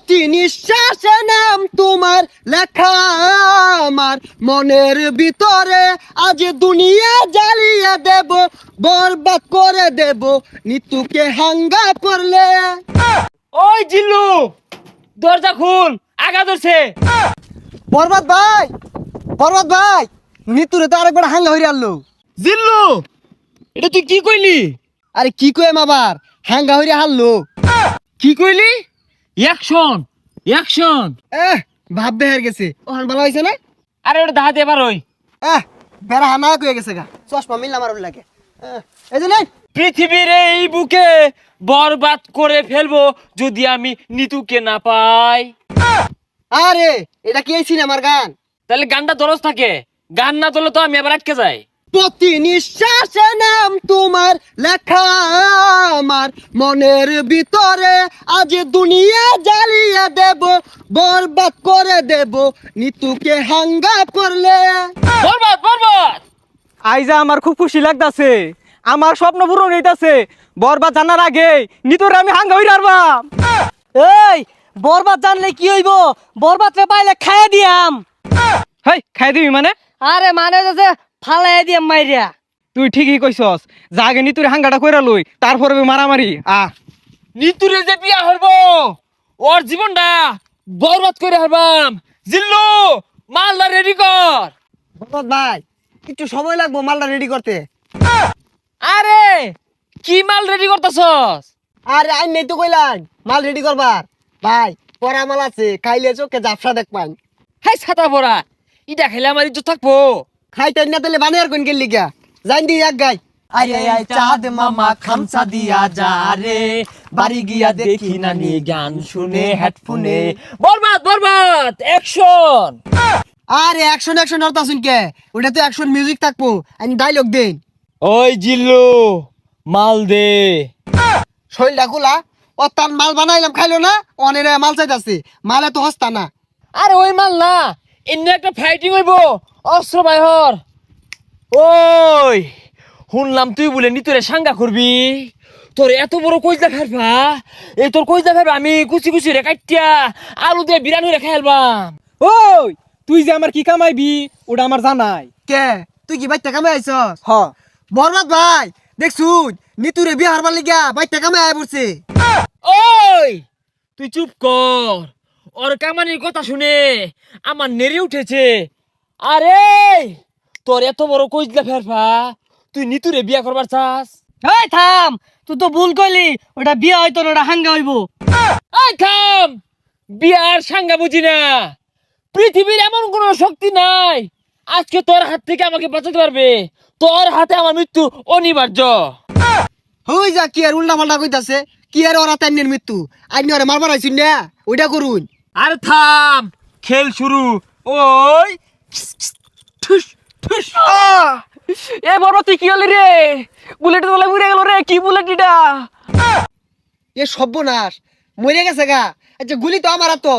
প্রতি নিঃশ্বাসে নাম তোমার লেখা আমার মনের ভিতরে, আজ দুনিয়া জ্বালিয়ে দেব, বরবাদ করে দেব নিতুকে হাঙ্গা করলে। ওই জিল্লু, দরজা খুল, আগা ধরছে। বরবাদ ভাই, বরবাদ ভাই, নিতুরে তো আরেকবার হাঙ্গা হইরে আনলো। জিল্লু, এটা তুই কি কইলি? আরে কি কইম আবার, হাঙ্গা হইরে হারলো। কি কইলি? Action, action. ভাব বেহার গেছে, ওখান ভালো হয়েছে না? আরে ওটা দাহাতে এবার ওই বেড়া হানা কয়ে গেছে গা, চশমা মিললাম আর লাগে। এই যে নেই, পৃথিবীর এই বুকে বরবাদ করে ফেলবো যদি আমি নিতুকে না পাই। আরে এটা কি এই সিনেমার গান? তাহলে গানটা দরজ থাকে, গান না তোলে তো আমি আবার আটকে যাই। প্রতি নিঃশ্বাসে নাম তোমার লেখা আমার মনের ভিতরে, আজ দুনিয়া জ্বালিয়ে দেব, বরবাদ করে দেব নিতুকে হাঙ্গা করলে। বরবাদ, বরবাদ। আইজা আমার খুব খুশি লাগতাছে, আমার স্বপ্ন পূরণ হইতাছে। বরবাদ জানার আগে নিতরে আমি হাঙ্গা হই রারবাম। এই বরবাদ জানলে কি হইব? বরবাদ রে পাইলে খাইয়া দিয়াম। হেই, খাই দিবি মানে? আরে মানে যে ফালাই দিয়াম মাইরিয়া। তুই ঠিকই কইছস, যা আগে নিতুরে হাঙ্গাটা কইরা লই, তারপরে মারামারি। নিতুরে যে বিয়া হইব, ওর জীবনটা বরবাদ করে হারবাম। জিল্লু, মালদা রেডি কর। বরবাদ ভাই, একটু সময় লাগবো মালটা রেডি করতে। আরে কি মাল রেডি করতেছস? আরে আইন নেই তো কইলাম মাল রেডি করবার। ভাই পরা মাল আছে, খাইলে চোখে জাফসা দেখবান। হাই ছাতা পড়া, ইটা খেলে আমার ইজ্জত থাকবো। খাইতে না তাহলে বানিয়ার কোন গেলি গা, জান দি এক গাই। আরে আয় চাঁদ মামা খামসা দিয়া যা রে, বাড়ি গিয়া দেখি নানি গান শুনে হেডফোনে। বরবাদ, বরবাদ, অ্যাকশন। আরে অ্যাকশন অ্যাকশন হরতা শুন কে, ওটা তো অ্যাকশন মিউজিক থাকবো, আমি ডায়লগ দেন। ওই জিল্লু, মাল দে। শৈলটা খোলা, ও তার মাল বানাইলাম খাইলো না, অনেক মাল চাইতাছে, মালে তো হস্তা না। আরে ওই মাল না, এমনি একটা ফাইটিং হইব, অস্ত্র বাইহর। ওই শুনলাম তুই বলে নিতরে সাঙ্গা করবি, তোর এত বড় কইজা ফেলবা, এই তোর কইজা ফেলবা আমি কুচি কুচি রে কাটিয়া আলু দিয়ে বিরানি রে খাইলবাম। ওই তুই যে আমার কি কামাইবি ওটা আমার জানাই। কে তুই কি বাইতে কামে আইছস? হ, বরবাদ ভাই দেখছুন নিতুরে বিয়ে হারবার লিগা বাইতে কামে আয় পড়ছে। ওই তুই চুপ কর, ওর কামানির কথা শুনে আমার নেড়ে উঠেছে। আরে তোর এত বড় কইজা ফেলবা, তুই নিতুরে বিয়া করবার চাস? এই থাম, তুই তো ভুল কইলি, ওটা বিয়া হইতো না, ওটা হাঙ্গা হইব। এই থাম, বিয়ার সাঙ্গা বুঝি না। পৃথিবীর এমন কোন শক্তি নাই আজকে তোর হাত থেকে আমাকে বাঁচাতে পারবে। তোর হাতে আমার মৃত্যু অনিবার্য। হই যা কি আর উল্টা পাল্টা কইতাছে, কি আর ওরা তাইনের মৃত্যু, আইনি ওরে মারবার আইছুন না, ওইটা করুন। আরে থাম, খেল শুরু। ওই ঠুস ঠুস। এ বরবাদ তুই কি হলি রে? বুলেট তোলা উড়ে গেল রে, কি বুলেট এটা? এ সর্বনাশ, মরে গেছে গা। আচ্ছা গুলি তো আমার তো।